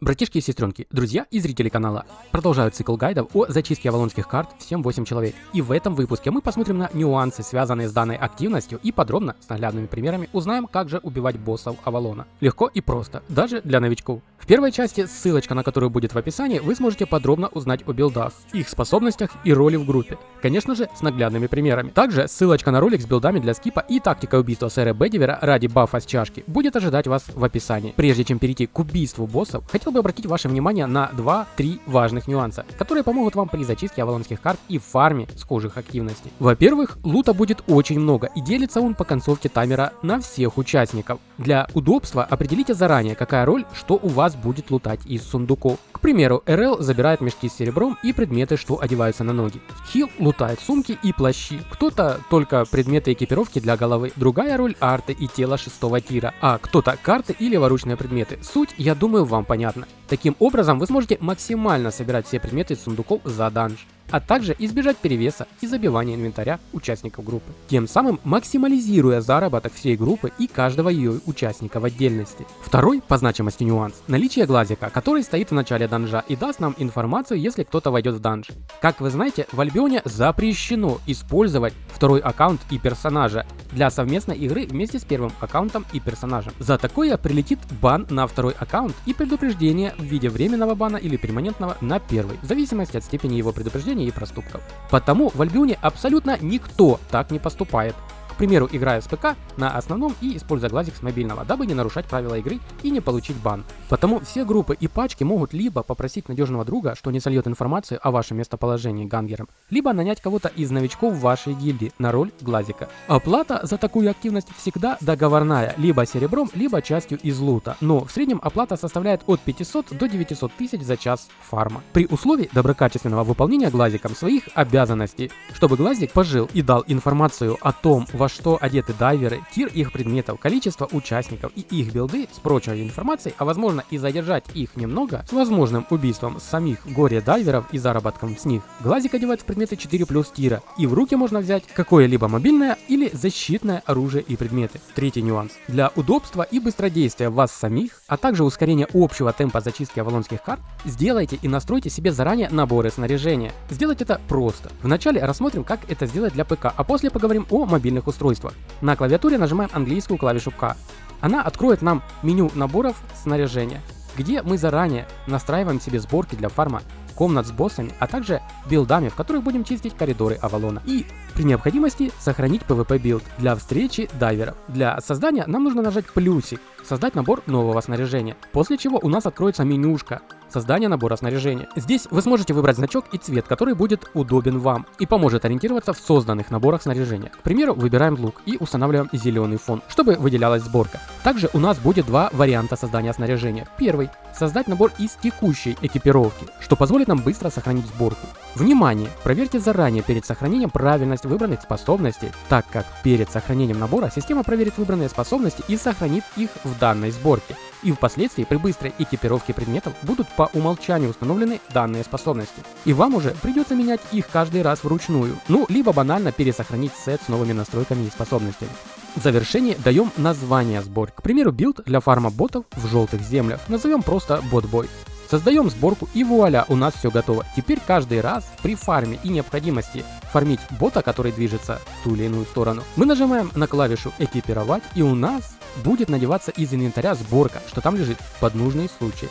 Братишки и сестренки, друзья и зрители канала, продолжают цикл гайдов о зачистке авалонских карт всем 8 человек. И в этом выпуске мы посмотрим на нюансы, связанные с данной активностью, и подробно, с наглядными примерами, узнаем, как же убивать боссов Авалона. Легко и просто, даже для новичков. В первой части, ссылочка на которую будет в описании, вы сможете подробно узнать о билдах, их способностях и роли в группе. Конечно же, с наглядными примерами. Также ссылочка на ролик с билдами для скипа и тактика убийства сэра Бедивера ради бафа с чашки будет ожидать вас в описании. Прежде чем перейти к убийству боссов, хотел бы обратить ваше внимание на 2-3 важных нюанса, которые помогут вам при зачистке авалонских карт и фарме схожих активностей. Во-первых, лута будет очень много, и делится он по концовке таймера на всех участников. Для удобства определите заранее, какая роль, что у вас будет лутать из сундуков. К примеру, РЛ забирает мешки с серебром и предметы, что одеваются на ноги. Хил лутает сумки и плащи, кто-то только предметы экипировки для головы, другая роль арты и тело 6-го тира, а кто-то карты или воручные предметы. Суть, я думаю, вам понятна. Таким образом, вы сможете максимально собирать все предметы из сундуков за данж, а также избежать перевеса и забивания инвентаря участников группы, тем самым максимализируя заработок всей группы и каждого ее участника в отдельности. Второй по значимости нюанс – наличие глазика, который стоит в начале данжа и даст нам информацию, если кто-то войдет в данж. Как вы знаете, в Альбионе запрещено использовать второй аккаунт и персонажа для совместной игры вместе с первым аккаунтом и персонажем. За такое прилетит бан на второй аккаунт и предупреждение в виде временного бана или перманентного на первый, в зависимости от степени его предупреждения и проступков. Потому в Альбионе абсолютно никто так не поступает. К примеру, играя с ПК на основном и используя глазик с мобильного, дабы не нарушать правила игры и не получить бан. Потому все группы и пачки могут либо попросить надежного друга, что не сольет информацию о вашем местоположении гангерам, либо нанять кого-то из новичков вашей гильдии на роль глазика. Оплата за такую активность всегда договорная, либо серебром, либо частью из лута, но в среднем оплата составляет от 500 до 900 тысяч за час фарма. При условии доброкачественного выполнения глазиком своих обязанностей, чтобы глазик пожил и дал информацию о том, во что одеты дайверы, тир их предметов, количество участников и их билды с прочей информацией, а возможно и задержать их немного с возможным убийством самих горе-дайверов и заработком с них. Глазик одевает в предметы 4+ тира, и в руки можно взять какое-либо мобильное или защитное оружие и предметы. Третий нюанс. Для удобства и быстродействия вас самих, а также ускорения общего темпа зачистки авалонских карт, сделайте и настройте себе заранее наборы снаряжения. Сделать это просто. Вначале рассмотрим, как это сделать для ПК, а после поговорим о мобильных устройствах. На клавиатуре нажимаем английскую клавишу К. Она откроет нам меню наборов снаряжения, где мы заранее настраиваем себе сборки для фарма, комнат с боссами, а также билдами, в которых будем чистить коридоры Авалона. И при необходимости сохранить PvP билд для встречи дайверов. Для создания нам нужно нажать плюсик, создать набор нового снаряжения, после чего у нас откроется менюшка создания набора снаряжения. Здесь вы сможете выбрать значок и цвет, который будет удобен вам и поможет ориентироваться в созданных наборах снаряжения. К примеру, выбираем лук и устанавливаем зеленый фон, чтобы выделялась сборка. Также у нас будет два варианта создания снаряжения. Первый – создать набор из текущей экипировки, что позволит нам быстро сохранить сборку. Внимание! Проверьте заранее перед сохранением правильность выбранных способностей, так как перед сохранением набора система проверит выбранные способности и сохранит их в данной сборке. И впоследствии при быстрой экипировке предметов будут по умолчанию установлены данные способности. И вам уже придется менять их каждый раз вручную, ну либо банально пересохранить сет с новыми настройками и способностями. В завершении даем название сборки. К примеру, билд для фарма ботов в желтых землях назовем просто ботбой. Создаем сборку и вуаля, у нас все готово. Теперь каждый раз при фарме и необходимости фармить бота, который движется в ту или иную сторону, мы нажимаем на клавишу экипировать, и у нас будет надеваться из инвентаря сборка, что там лежит под нужный случай.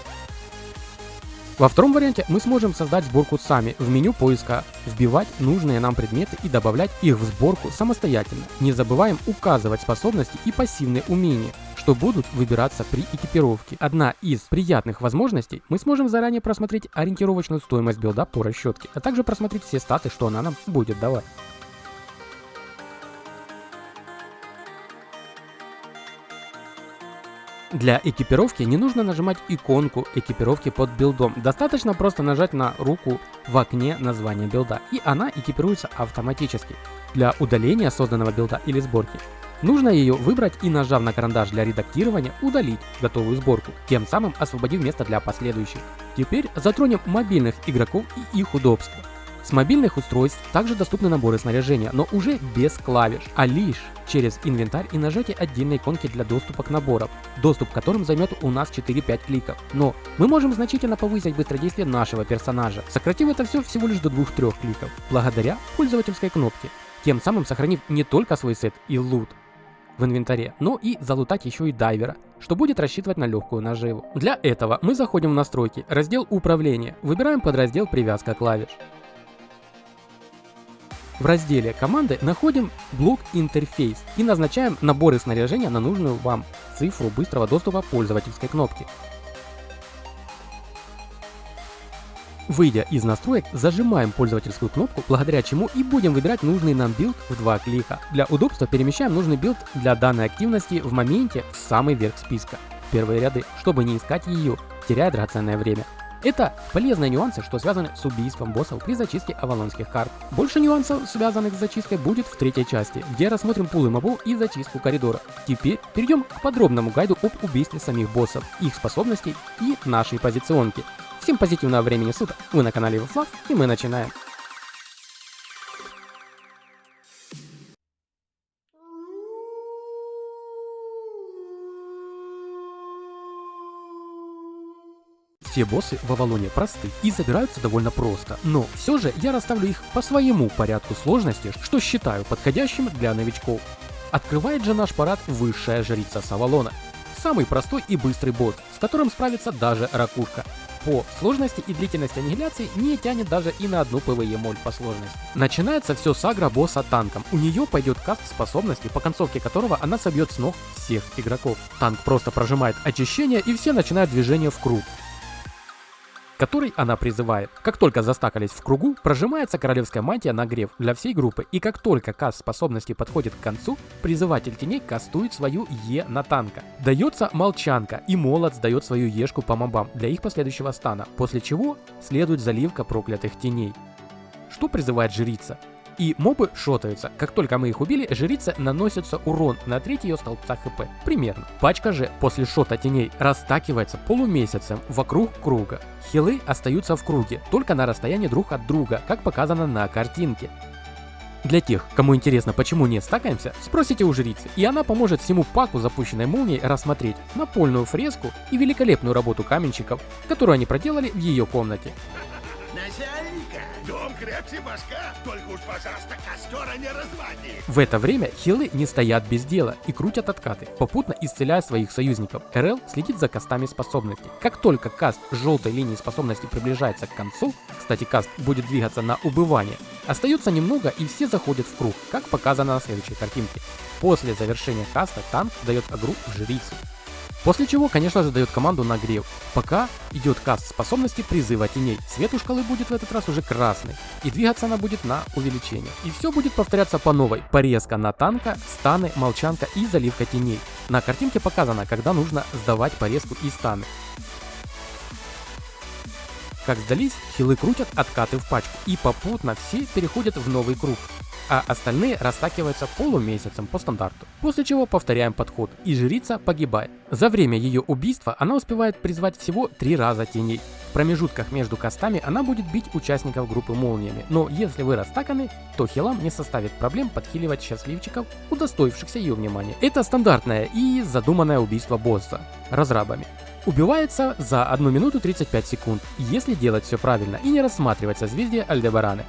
Во втором варианте мы сможем создать сборку сами, в меню поиска вбивать нужные нам предметы и добавлять их в сборку самостоятельно. Не забываем указывать способности и пассивные умения, что будут выбираться при экипировке. Одна из приятных возможностей, мы сможем заранее просмотреть ориентировочную стоимость билда по расчетке, а также просмотреть все статы, что она нам будет давать. Для экипировки не нужно нажимать иконку экипировки под билдом, достаточно просто нажать на руку в окне названия билда, и она экипируется автоматически. Для удаления созданного билда или сборки нужно ее выбрать и, нажав на карандаш для редактирования, удалить готовую сборку, тем самым освободив место для последующих. Теперь затронем мобильных игроков и их удобство. С мобильных устройств также доступны наборы снаряжения, но уже без клавиш, а лишь через инвентарь и нажатие отдельной иконки для доступа к наборам, доступ к которым займет у нас 4-5 кликов. Но мы можем значительно повысить быстродействие нашего персонажа, сократив это все всего лишь до 2-3 кликов, благодаря пользовательской кнопке, тем самым сохранив не только свой сет и лут в инвентаре, но и залутать еще и дайвера, что будет рассчитывать на легкую наживу. Для этого мы заходим в настройки, раздел управления, выбираем подраздел привязка клавиш. В разделе команды находим блок интерфейс и назначаем наборы снаряжения на нужную вам цифру быстрого доступа пользовательской кнопки. Выйдя из настроек, зажимаем пользовательскую кнопку, благодаря чему и будем выбирать нужный нам билд в 2 клика. Для удобства перемещаем нужный билд для данной активности в моменте в самый верх списка, в первые ряды, чтобы не искать ее, теряя драгоценное время. Это полезные нюансы, что связаны с убийством боссов при зачистке авалонских карт. Больше нюансов, связанных с зачисткой, будет в 3-й части, где рассмотрим пулы мобов и зачистку коридора. Теперь перейдем к подробному гайду об убийстве самих боссов, их способностей и нашей позиционки. Всем позитивного времени суток, вы на канале Fluff, и мы начинаем. Все боссы в Авалоне просты и забираются довольно просто, но все же я расставлю их по своему порядку сложности, что считаю подходящим для новичков. Открывает же наш парад высшая жрица с Авалона. Самый простой и быстрый босс, с которым справится даже ракушка. По сложности и длительности аннигиляции не тянет даже и на одну PvE моль по сложности. Начинается все с агро босса танком. У нее пойдет каст способности, по концовке которого она собьет с ног всех игроков. Танк просто прожимает очищение и все начинают движение в круг, который она призывает. Как только застакались в кругу, прожимается королевская мантия нагрев для всей группы, и как только каст способности подходит к концу, призыватель теней кастует свою Е на танка. Дается молчанка, и молот сдает свою Ешку по мобам для их последующего стана, после чего следует заливка проклятых теней, что призывает жрица. И мобы шотаются. Как только мы их убили, жрице наносится урон на треть ее столбца хп. Примерно. Пачка же после шота теней растакивается полумесяцем вокруг круга. Хилы остаются в круге, только на расстоянии друг от друга, как показано на картинке. Для тех, кому интересно, почему не стакаемся, спросите у жрицы, и она поможет всему паку запущенной молнией рассмотреть напольную фреску и великолепную работу каменщиков, которую они проделали в ее комнате. Начальника! Дом крепче башка, только уж, пожалуйста, костера не разводи! В это время хилы не стоят без дела и крутят откаты, попутно исцеляя своих союзников. РЛ следит за кастами способностей. Как только каст желтой линии способности приближается к концу, кстати, каст будет двигаться на убывание, остается немного и все заходят в круг, как показано на следующей картинке. После завершения каста танк дает агру в жрицу. После чего, конечно же, дает команду нагрев. Пока идет каст способности призыва теней, цвет у шкалы будет в этот раз уже красный, и двигаться она будет на увеличение. И все будет повторяться по новой. Порезка на танка, станы, молчанка и заливка теней. На картинке показано, когда нужно сдавать порезку и станы. Как сдались, хилы крутят откаты в пачку, и попутно все переходят в новый круг, а остальные растакиваются полумесяцем по стандарту. После чего повторяем подход, и жрица погибает. За время ее убийства она успевает призвать всего 3 раза теней. В промежутках между кастами она будет бить участников группы молниями, но если вы растаканы, то хилам не составит проблем подхиливать счастливчиков, удостоившихся ее внимания. Это стандартное и задуманное убийство босса разрабами. Убивается за 1 минуту 35 секунд, если делать все правильно и не рассматривать созвездие Альдебараны.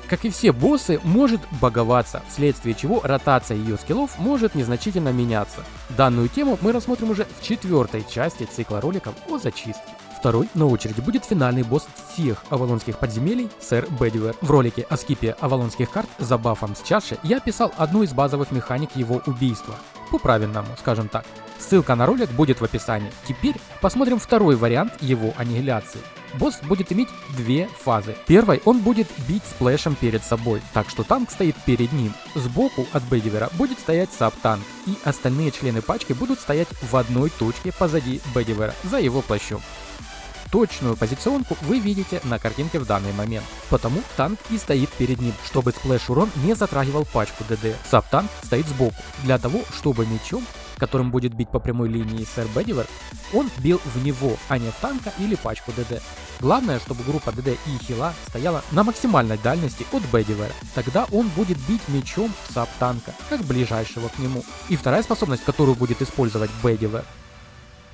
Как и все боссы, может баговаться, вследствие чего ротация ее скиллов может незначительно меняться. Данную тему мы рассмотрим уже в 4-й части цикла роликов о зачистке. Второй на очереди будет финальный босс всех авалонских подземелий, сэр Бедивер. В ролике о скипе авалонских карт за бафом с чаши я описал одну из базовых механик его убийства. По-правильному, скажем так. Ссылка на ролик будет в описании. Теперь посмотрим второй вариант его аннигиляции. Босс будет иметь 2 фазы. Первой он будет бить сплэшем перед собой, так что танк стоит перед ним. Сбоку от Бедивера будет стоять саб-танк, и остальные члены пачки будут стоять в одной точке позади Бедивера, за его плащом. Точную позиционку вы видите на картинке в данный момент, потому танк и стоит перед ним, чтобы сплэш урон не затрагивал пачку ДД. Саб-танк стоит сбоку, для того, чтобы мечом которым будет бить по прямой линии сэр Бедивер, он бил в него, а не в танка или пачку ДД. Главное, чтобы группа ДД и хила стояла на максимальной дальности от Бедивера. Тогда он будет бить мечом в саб танка, как ближайшего к нему. И вторая способность, которую будет использовать Бедивер,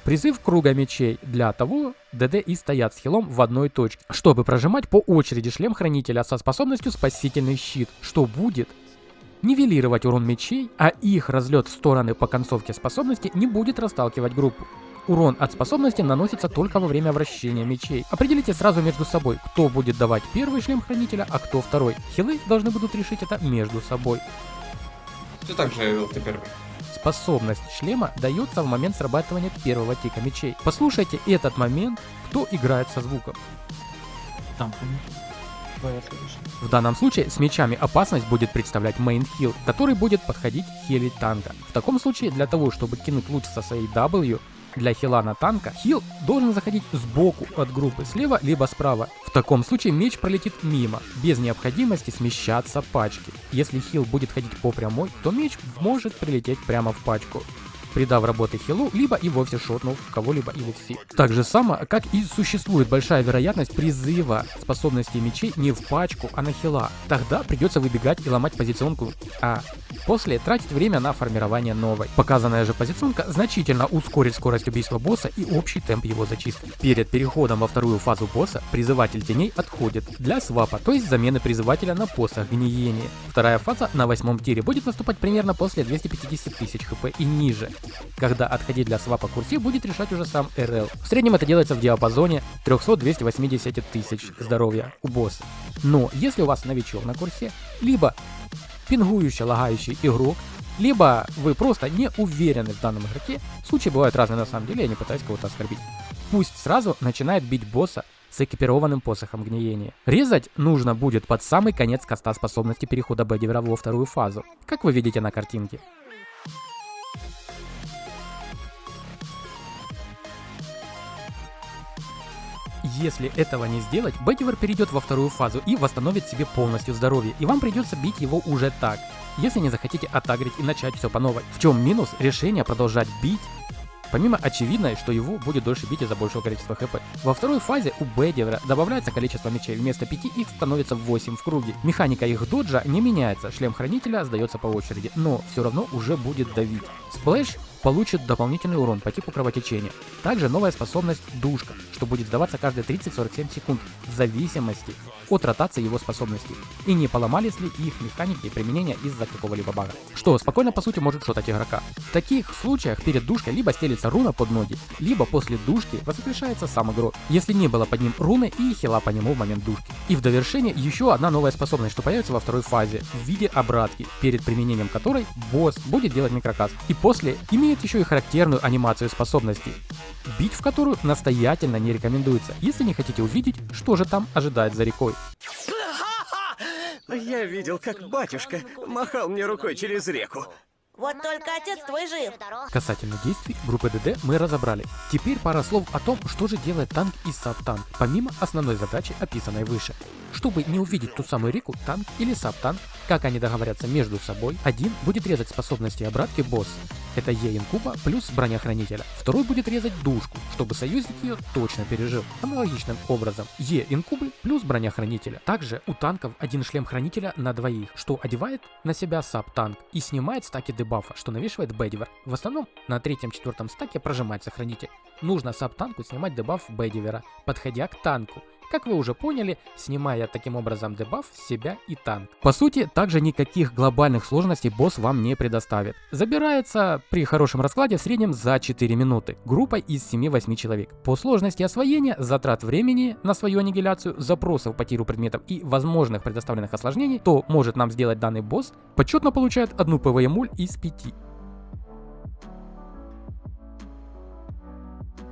призыв круга мечей. Для того ДД и стоят с хилом в одной точке, чтобы прожимать по очереди шлем хранителя со способностью спасительный щит, что будет нивелировать урон мечей, а их разлет в стороны по концовке способности не будет расталкивать группу. Урон от способности наносится только во время вращения мечей. Определите сразу между собой, кто будет давать первый шлем хранителя, а кто второй. Хилы должны будут решить это между собой. Все так же, ты первый. Способность шлема дается в момент срабатывания первого тика мечей. Послушайте этот момент, кто играет со звуком. Там, В данном случае с мечами опасность будет представлять main heal, который будет подходить хилить танка. В таком случае для того, чтобы кинуть луч со своей W для хила на танка, хил должен заходить сбоку от группы, слева либо справа. В таком случае меч пролетит мимо, без необходимости смещаться пачки. Если хил будет ходить по прямой, то меч может прилететь прямо в пачку, придав работы хилу, либо и вовсе шотнув кого-либо или всех. Так же само, как и существует большая вероятность призыва способностей мечей не в пачку, а на хила. Тогда придется выбегать и ломать позиционку, а после тратить время на формирование новой. Показанная же позиционка значительно ускорит скорость убийства босса и общий темп его зачистки. Перед переходом во вторую фазу босса призыватель теней отходит для свапа, то есть замены призывателя на посох гниения. Вторая фаза на 8 тире будет наступать примерно после 250 тысяч хп и ниже, когда отходить для свапа курсе будет решать уже сам РЛ. В среднем это делается в диапазоне 300-280 тысяч здоровья у босса. Но если у вас новичок на курсе, либо пингующий, лагающий игрок, либо вы просто не уверены в данном игроке, случаи бывают разные на самом деле, я не пытаюсь кого-то оскорбить, пусть сразу начинает бить босса с экипированным посохом гниения. Резать нужно будет под самый конец каста способности перехода Бедивера во вторую фазу, как вы видите на картинке. Если этого не сделать, Бедивер перейдет во вторую фазу и восстановит себе полностью здоровье, и вам придется бить его уже так, если не захотите отагрить и начать все по новой. В чем минус решения продолжать бить, помимо очевидной, что его будет дольше бить из-за большего количества хп. Во второй фазе у Бедивера добавляется количество мечей, вместо 5 их становится 8 в круге. Механика их доджа не меняется, шлем хранителя сдается по очереди, но все равно уже будет давить. Сплэш получит дополнительный урон по типу кровотечения. Также новая способность душка, что будет сдаваться каждые 30-47 секунд, в зависимости от ротации его способностей. И не поломались ли их механики и применения из-за какого-либо бага, что спокойно по сути может шотать игрока. В таких случаях перед душкой либо стелится руна под ноги, либо после душки воскрешается сам игрок, если не было под ним руны и хила по нему в момент душки. И в довершение еще одна новая способность, что появится во второй фазе, в виде обратки, перед применением которой босс будет делать микрокаст. И после имеет еще и характерную анимацию способностей, бить в которую настоятельно не рекомендуется, если не хотите увидеть, что же там ожидает за рекой. Я видел, как батюшка махал мне рукой через реку. Вот только отец твой жив. Касательно действий группы ДД мы разобрали. Теперь пара слов о том, что же делает танк и саб-танк, помимо основной задачи, описанной выше. Чтобы не увидеть ту самую реку, танк или саб-танк, как они договорятся между собой, один будет резать способности обратки босса, это Е-инкуба плюс броня хранителя. Второй будет резать душку, чтобы союзник ее точно пережил. Аналогичным образом, Е-инкубы плюс броня хранителя. Также у танков один шлем хранителя на двоих, что одевает на себя саб-танк и снимает стаки дебафа, что навешивает Бедивер. В основном на 3-4 стаке прожимается хранитель. Нужно саб-танку снимать дебаф Бедивера, подходя к танку. Как вы уже поняли, снимая таким образом дебаф с себя и танк. По сути, также никаких глобальных сложностей босс вам не предоставит. Забирается при хорошем раскладе в среднем за 4 минуты, группой из 7-8 человек. По сложности освоения, затрат времени на свою аннигиляцию, запросов по тиру предметов и возможных предоставленных осложнений, то может нам сделать данный босс, почетно получает 1 ПВЕ-моль из 5.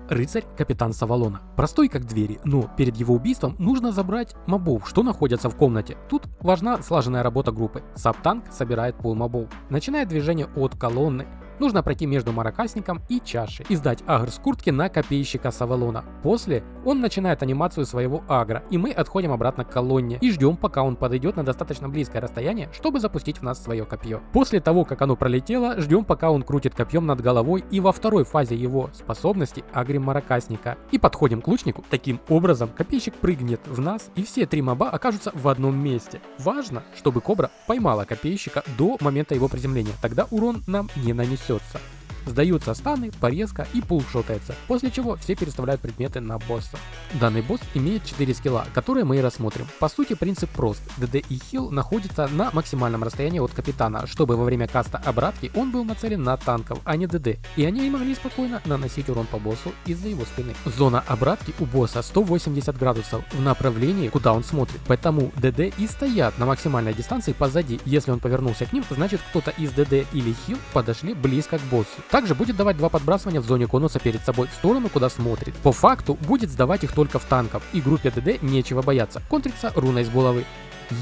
Рыцарь Капитан Савалона. Простой как двери, но перед его убийством нужно забрать мобов, что находятся в комнате. Тут важна слаженная работа группы. Саб-танк собирает пул мобов. Начинает движение от колонны, нужно пройти между маракасником и чашей и сдать агр с куртки на копейщика с Авалона. После он начинает анимацию своего агра, и мы отходим обратно к колонне и ждем, пока он подойдет на достаточно близкое расстояние, чтобы запустить в нас свое копье. После того, как оно пролетело, ждем, пока он крутит копьем над головой, и во второй фазе его способности агрим маракасника. И подходим к лучнику. Таким образом, копейщик прыгнет в нас, и все три моба окажутся в одном месте. Важно, чтобы кобра поймала копейщика до момента его приземления, тогда урон нам не нанесется. Сдаются станы, порезка и пул шотается, после чего все переставляют предметы на босса. Данный босс имеет 4 скилла, которые мы и рассмотрим. По сути, принцип прост. ДД и хил находятся на максимальном расстоянии от капитана, чтобы во время каста обратки он был нацелен на танков, а не ДД, и они могли спокойно наносить урон по боссу из-за его спины. Зона обратки у босса 180 градусов в направлении, куда он смотрит, поэтому ДД и стоят на максимальной дистанции позади. Если он повернулся к ним, значит кто-то из ДД или хил подошли близко к боссу. Также будет давать 2 подбрасывания в зоне конуса перед собой в сторону, куда смотрит. По факту будет сдавать их только в танков, и группе ДД нечего бояться, контрится руной с булавы.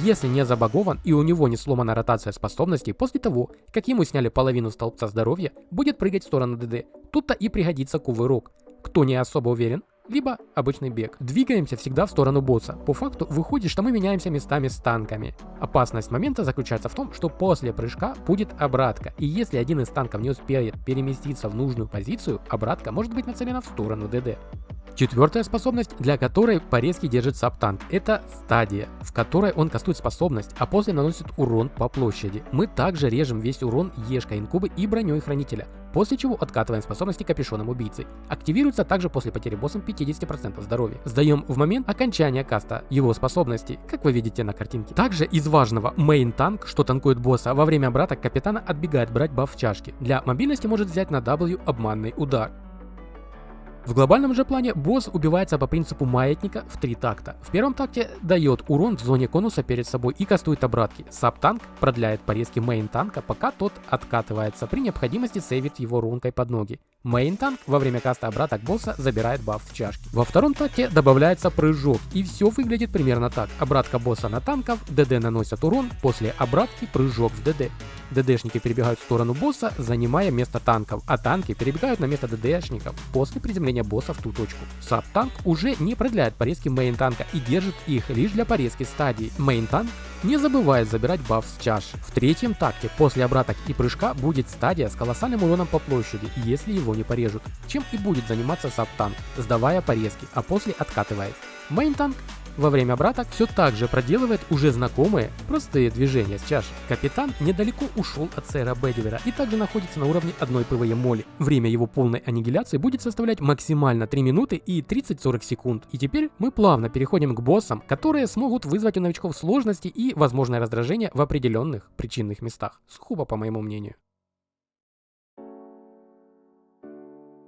Если не забагован и у него не сломана ротация способностей, после того, как ему сняли половину столбца здоровья, будет прыгать в сторону ДД. Тут-то и пригодится кувырок. Кто не особо уверен, либо обычный бег. Двигаемся всегда в сторону босса. По факту выходит, что мы меняемся местами с танками. Опасность момента заключается в том, что после прыжка будет обратка, и если один из танков не успеет переместиться в нужную позицию, обратка может быть нацелена в сторону ДД. Четвертая способность, для которой порезки держит сабтанк, это стадия, в которой он кастует способность, а после наносит урон по площади. Мы также режем весь урон ешкой инкубы и броней хранителя, после чего откатываем способности капюшоном убийцы. Активируется также после потери боссом 50% здоровья. Сдаем в момент окончания каста его способностей, как вы видите на картинке. Также из важного, мейн танк, что танкует босса, во время обраток капитана отбегает брать баф в чашке. Для мобильности может взять на W обманный удар. В глобальном же плане босс убивается по принципу маятника в 3 такта. В первом такте дает урон в зоне конуса перед собой и кастует обратки. Сабтанк продляет порезки мейн танка, пока тот откатывается, при необходимости сейвит его рункой под ноги. Мейн танк во время каста обраток босса забирает баф в чашке. Во втором такте добавляется прыжок, и все выглядит примерно так. Обратка босса на танков, ДД наносят урон, после обратки прыжок в ДД. ДДшники перебегают в сторону босса, занимая место танков, а танки перебегают на место ДДшников после приземления босса в ту точку. Сабтанк уже не продляет порезки мейн танка и держит их лишь для порезки стадии. Мейн танк не забывает забирать баф с чаши. В третьем такте после обраток и прыжка будет стадия с колоссальным уроном по площади, если его не порежут, чем и будет заниматься сабтанк, сдавая порезки, а после откатывает. Мейн танк во время обраток все так же проделывает уже знакомые простые движения с чашей. Капитан недалеко ушел от сэра Бедивера и также находится на уровне 1 ПВЕ моли. Время его полной аннигиляции будет составлять максимально 3 минуты и 30-40 секунд. И теперь мы плавно переходим к боссам, которые смогут вызвать у новичков сложности и возможное раздражение в определенных причинных местах. Сухо, по моему мнению.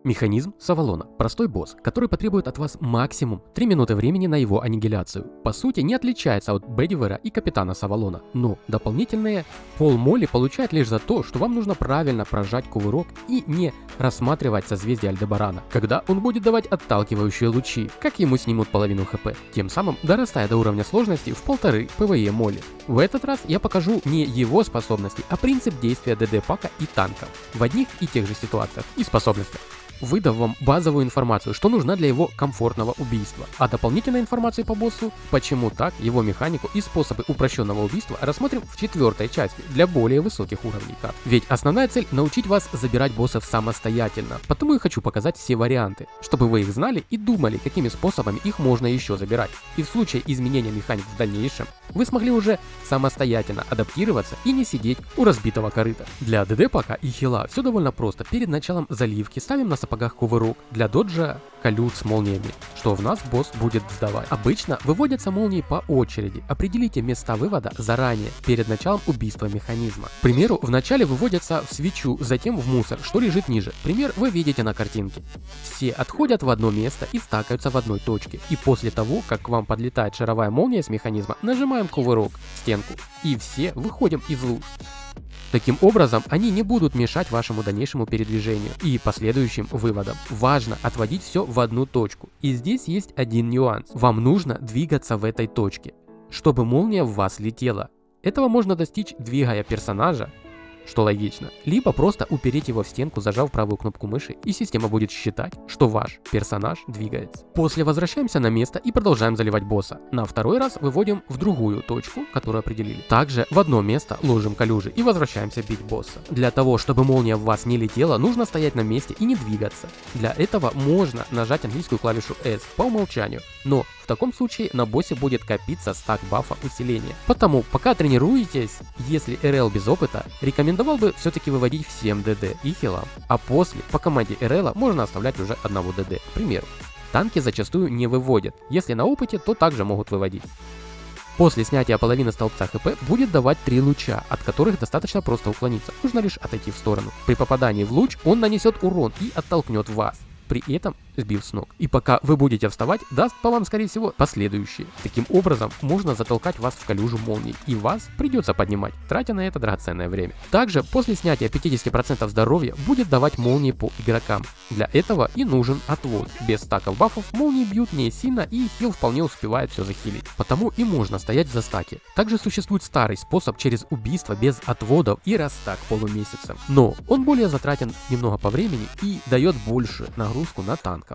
Механизм с Авалона. Простой босс, который потребует от вас максимум 3 минуты времени на его аннигиляцию. По сути, не отличается от Бедивера и Капитана с Авалона, но дополнительные полмоли получает лишь за то, что вам нужно правильно прожать кувырок и не рассматривать созвездие Альдебарана, когда он будет давать отталкивающие лучи, как ему снимут половину хп, тем самым дорастая до уровня сложности в 1,5 ПВЕ моли. В этот раз я покажу не его способности, а принцип действия ДД-пака и танков в одних и тех же ситуациях и способностях, выдав вам базовую информацию, что нужна для его комфортного убийства. А дополнительной информации по боссу, почему так, его механику и способы упрощенного убийства рассмотрим в 4-й части для более высоких уровней карт. Ведь основная цель научить вас забирать боссов самостоятельно, потому и хочу показать все варианты, чтобы вы их знали и думали, какими способами их можно еще забирать. И в случае изменения механик в дальнейшем, вы смогли уже самостоятельно адаптироваться и не сидеть у разбитого корыта. Для ДД-пака и хила все довольно просто. Перед началом заливки ставим на сапогах кувырок, для доджа колют с молниями, что в нас босс будет сдавать. Обычно выводятся молнии по очереди. Определите места вывода заранее, перед началом убийства механизма. К примеру, вначале выводятся в свечу, затем в мусор, что лежит ниже. Пример вы видите на картинке. Все отходят в одно место и стакаются в одной точке. И после того, как к вам подлетает шаровая молния с механизма, нажимаем кувырок, стенку, и все выходим из луж. Таким образом, они не будут мешать вашему дальнейшему передвижению и последующим выводам. Важно отводить все в одну точку. И здесь есть один нюанс. Вам нужно двигаться в этой точке, чтобы молния в вас летела. Этого можно достичь, двигая персонажа что логично, либо просто упереть его в стенку, зажав правую кнопку мыши, и система будет считать, что ваш персонаж двигается. После возвращаемся на место и продолжаем заливать босса. На второй раз выводим в другую точку, которую определили. Также в одно место ложим калюжи и возвращаемся бить босса. Для того, чтобы молния в вас не летела, нужно стоять на месте и не двигаться. Для этого можно нажать английскую клавишу S по умолчанию, но в таком случае на боссе будет копиться стак бафа усиления. Потому пока тренируетесь, если РЛ без опыта, рекомендовал бы все-таки выводить всем ДД и хилам. А после по команде РЛ можно оставлять уже одного ДД. К примеру, танки зачастую не выводят, если на опыте, то также могут выводить. После снятия половины столбца ХП будет давать 3 луча, от которых достаточно просто уклониться, нужно лишь отойти в сторону. При попадании в луч он нанесет урон и оттолкнет вас, при этом сбив с ног. И пока вы будете вставать, даст по вам, скорее всего, последующие. Таким образом, можно затолкать вас в калюжу молний, и вас придется поднимать, тратя на это драгоценное время. Также после снятия 50% здоровья будет давать молнии по игрокам. Для этого и нужен отвод. Без стаков бафов молнии бьют не сильно, и хил вполне успевает все захилить. Потому и можно стоять за стаки. Также существует старый способ через убийство без отводов и растак полумесяцем. Но он более затратен немного по времени и дает больше нагрузку на танков.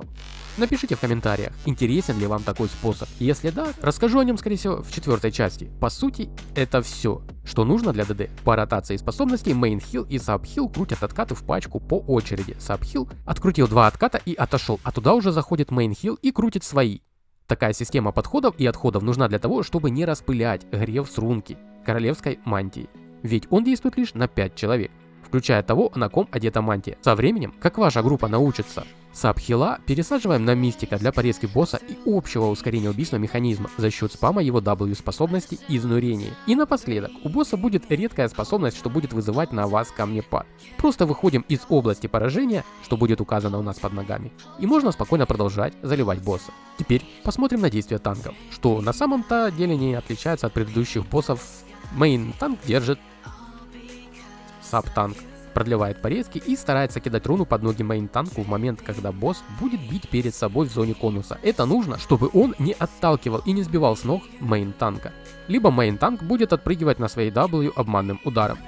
Напишите в комментариях, интересен ли вам такой способ. Если да, расскажу о нем, скорее всего, в 4-й части. По сути, это все, что нужно для ДД. По ротации способностей Main Heal и Sub Heal крутят откаты в пачку по очереди. Sub Heal открутил 2 отката и отошел, а туда уже заходит Main Heal и крутит свои. Такая система подходов и отходов нужна для того, чтобы не распылять грев с рунки королевской мантии. Ведь он действует лишь на 5 человек, включая того, на ком одета мантия. Со временем, как ваша группа научится сабхила, пересаживаем на мистика для порезки босса и общего ускорения убийственного механизма за счет спама его W способности изнурения. И напоследок, у босса будет редкая способность, что будет вызывать на вас камнепад. Просто выходим из области поражения, что будет указано у нас под ногами, и можно спокойно продолжать заливать босса. Теперь посмотрим на действия танков, что на самом-то деле не отличается от предыдущих боссов. Мейн танк держит саб-танк, продлевает порезки и старается кидать руну под ноги мейн-танку в момент, когда босс будет бить перед собой в зоне конуса. Это нужно, чтобы он не отталкивал и не сбивал с ног мейн-танка. Либо мейн-танк будет отпрыгивать на своей W обманным ударом.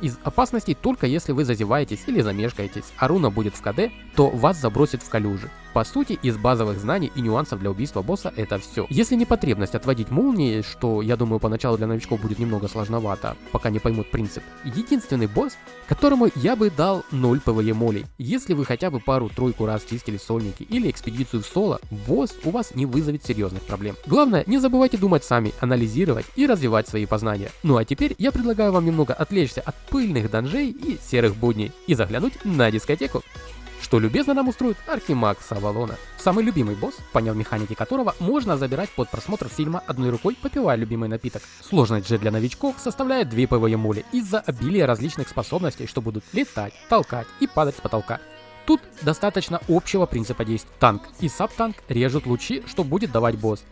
Из опасностей только если вы зазеваетесь или замешкаетесь, а руна будет в КД, то вас забросит в калюжи. По сути, из базовых знаний и нюансов для убийства босса это все. Если не потребность отводить молнии, что я думаю поначалу для новичков будет немного сложновато, пока не поймут принцип, единственный босс, которому я бы дал 0 ПВЕ молей. Если вы хотя бы пару-тройку раз чистили сольники или экспедицию в соло, босс у вас не вызовет серьезных проблем. Главное, не забывайте думать сами, анализировать и развивать свои познания. Ну а теперь я предлагаю вам немного отвлечься от пыльных данжей и серых будней и заглянуть на дискотеку, что любезно нам устроит Архимаг с Авалона. Самый любимый босс, поняв механики которого можно забирать под просмотр фильма одной рукой, попивая любимый напиток. Сложность же для новичков составляет 2 ПВЕ моли из-за обилия различных способностей, что будут летать, толкать и падать с потолка. Тут достаточно общего принципа действий. Танк и саб-танк режут лучи, что будет давать босс.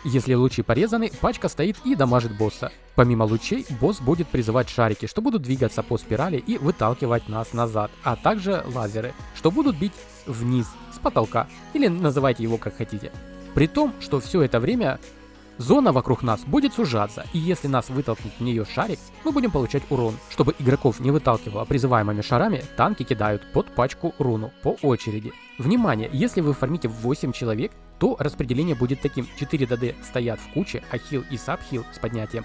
Если лучи порезаны, пачка стоит и дамажит босса. Помимо лучей, босс будет призывать шарики, что будут двигаться по спирали и выталкивать нас назад, а также лазеры, что будут бить вниз, с потолка, или называйте его как хотите. При том, что все это время зона вокруг нас будет сужаться, и если нас вытолкнет в нее шарик, мы будем получать урон. Чтобы игроков не выталкивало призываемыми шарами, танки кидают под пачку руну по очереди. Внимание, если вы фармите 8 человек, то распределение будет таким: 4 ДД стоят в куче, а хил и саб-хил с поднятием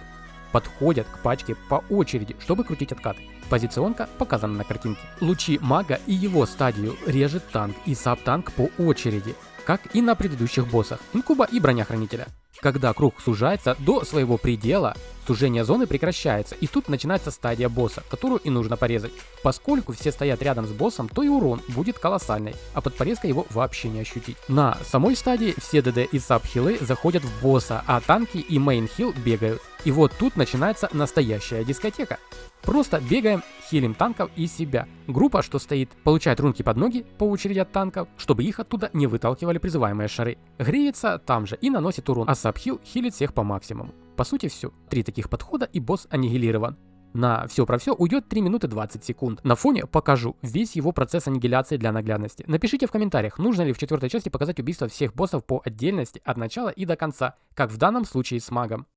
подходят к пачке по очереди, чтобы крутить откаты. Позиционка показана на картинке. Лучи мага и его стадию режет танк и саб-танк по очереди, как и на предыдущих боссах инкуба и бронехранителя. Когда круг сужается до своего предела, сужение зоны прекращается, и тут начинается стадия босса, которую и нужно порезать. Поскольку все стоят рядом с боссом, то и урон будет колоссальный, а под порезкой его вообще не ощутить. На самой стадии все ДД и саб-хилы заходят в босса, а танки и мейн-хил бегают. И вот тут начинается настоящая дискотека. Просто бегаем, хилим танков и себя. Группа, что стоит, получает рунки под ноги по очереди от танков, чтобы их оттуда не выталкивали призываемые шары. Греется там же и наносит урон, а саб-хил хилит всех по максимуму. По сути все. 3 таких подхода и босс аннигилирован. На все про все уйдет 3 минуты 20 секунд. На фоне покажу весь его процесс аннигиляции для наглядности. Напишите в комментариях, нужно ли в 4-й части показать убийство всех боссов по отдельности от начала и до конца, как в данном случае с магом.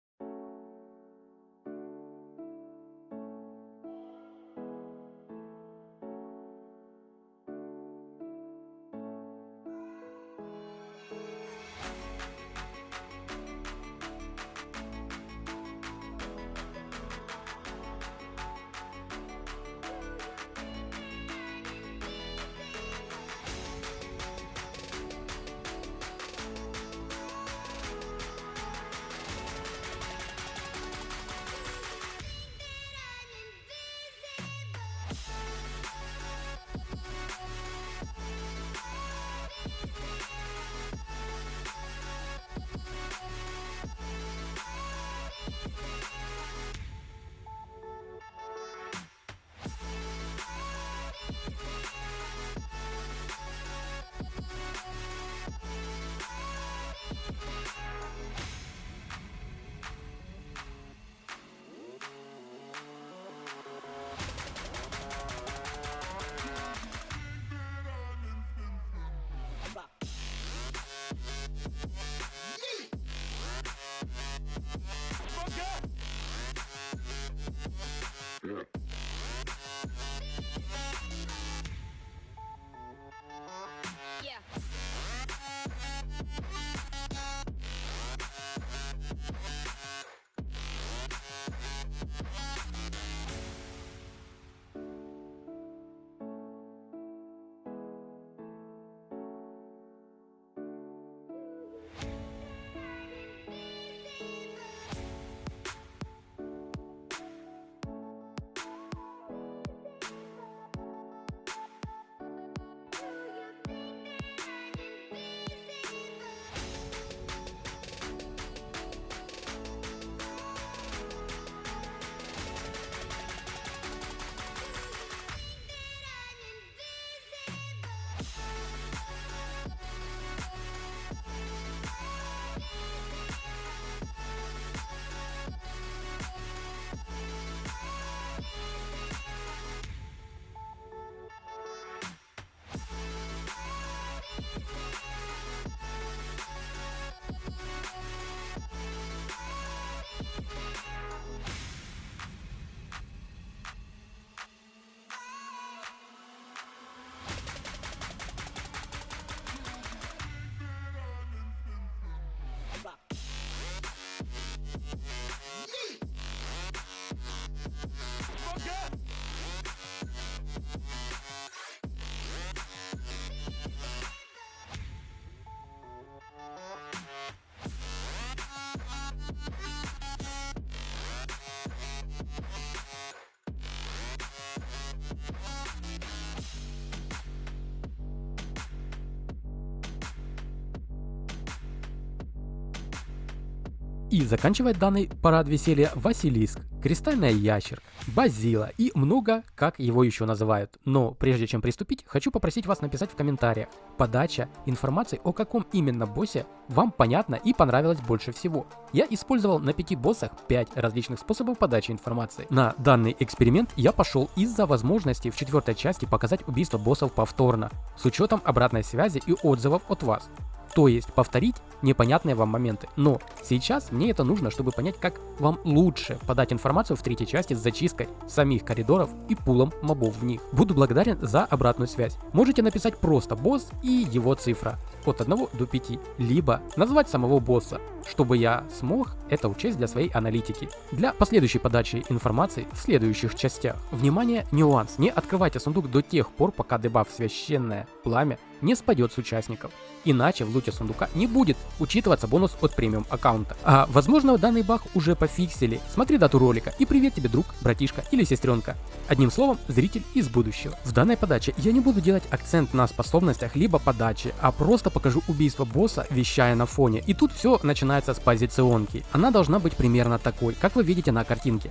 И заканчивает данный парад веселья Василиск, Кристальная ящерка, Базила и много, как его еще называют. Но прежде чем приступить, хочу попросить вас написать в комментариях подача информации о каком именно боссе вам понятно и понравилось больше всего. Я использовал на 5 боссах 5 различных способов подачи информации. На данный эксперимент я пошел из-за возможности в 4 части показать убийство боссов повторно, с учетом обратной связи и отзывов от вас. То есть повторить непонятные вам моменты. Но сейчас мне это нужно, чтобы понять, как вам лучше подать информацию в 3 части с зачисткой самих коридоров и пулом мобов в них. Буду благодарен за обратную связь. Можете написать просто босс и его цифра от 1 до 5, либо назвать самого босса, чтобы я смог это учесть для своей аналитики. Для последующей подачи информации в следующих частях. Внимание, нюанс. Не открывайте сундук до тех пор, пока дебаф священное пламя не спадет с участников. Иначе в луте сундука не будет учитываться бонус от премиум аккаунта. А возможно данный баг уже пофиксили. Смотри дату ролика и привет тебе, друг, братишка или сестренка. Одним словом, зритель из будущего. В данной подаче я не буду делать акцент на способностях либо подаче, а просто покажу убийство босса, вещая на фоне. И тут все начинается с позиционки. Она должна быть примерно такой, как вы видите на картинке.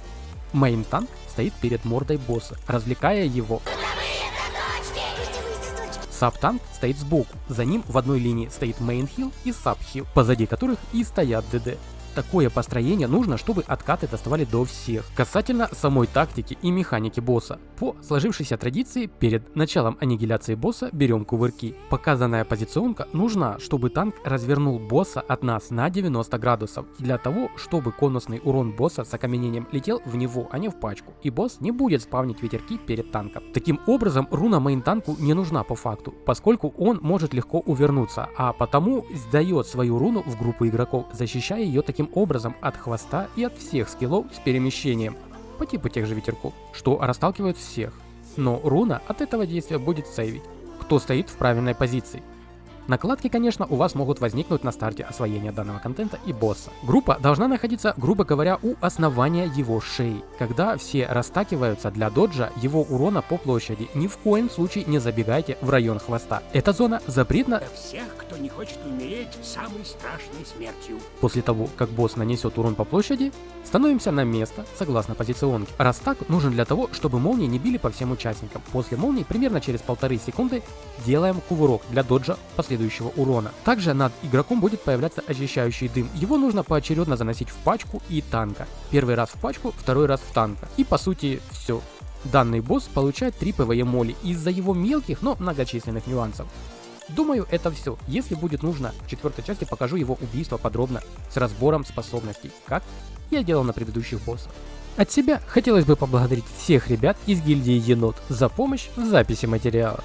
Мейн-танк стоит перед мордой босса, развлекая его. Саб-танк стоит сбоку, за ним в одной линии стоит мейн-хил и саб-хил, позади которых и стоят ДД. Такое построение нужно, чтобы откаты доставали до всех. Касательно самой тактики и механики босса. По сложившейся традиции, перед началом аннигиляции босса берем кувырки. Показанная позиционка нужна, чтобы танк развернул босса от нас на 90 градусов. Для того, чтобы конусный урон босса с окаменением летел в него, а не в пачку. И босс не будет спавнить ветерки перед танком. Таким образом, руна мейн-танку не нужна по факту, поскольку он может легко увернуться, а потому сдает свою руну в группу игроков, защищая ее таким образом от хвоста и от всех скиллов с перемещением, по типу тех же ветерков, что расталкивают всех. Но руна от этого действия будет сейвить, кто стоит в правильной позиции. Накладки, конечно, у вас могут возникнуть на старте освоения данного контента и босса. Группа должна находиться, грубо говоря, у основания его шеи. Когда все растакиваются для доджа его урона по площади, ни в коем случае не забегайте в район хвоста. Эта зона запретна Всех, кто не хочет умереть самой страшной смертью. после того, как босс нанесет урон по площади. Становимся на место, согласно позиционке. Растак нужен для того, чтобы молнии не били по всем участникам. После молнии, примерно через 1,5 секунды, делаем кувырок для доджа последующего урона. Также над игроком будет появляться очищающий дым. Его нужно поочередно заносить в пачку и танка. Первый раз в пачку, второй раз в танка. И по сути все. Данный босс получает 3 ПВЕ моли из-за его мелких, но многочисленных нюансов. Думаю, это все. Если будет нужно, в 4 части покажу его убийство подробно, с разбором способностей, как я делал на предыдущих боссах. От себя хотелось бы поблагодарить всех ребят из гильдии Енот за помощь в записи материала.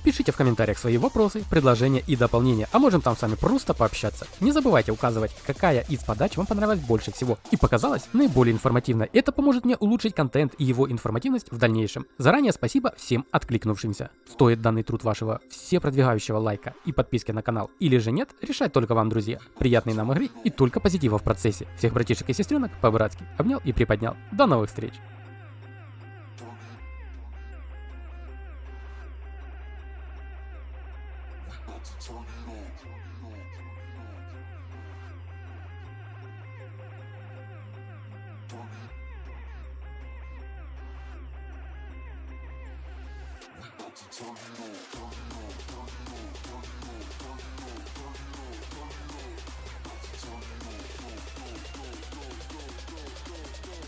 Пишите в комментариях свои вопросы, предложения и дополнения, а можем там с вами просто пообщаться. Не забывайте указывать, какая из подач вам понравилась больше всего и показалась наиболее информативной. Это поможет мне улучшить контент и его информативность в дальнейшем. Заранее спасибо всем откликнувшимся. Стоит данный труд вашего всепродвигающего лайка и подписки на канал или же нет, решать только вам, друзья. Приятной нам игры и только позитива в процессе. Всех братишек и сестренок по-братски обнял и приподнял. До новых встреч! Turn it on.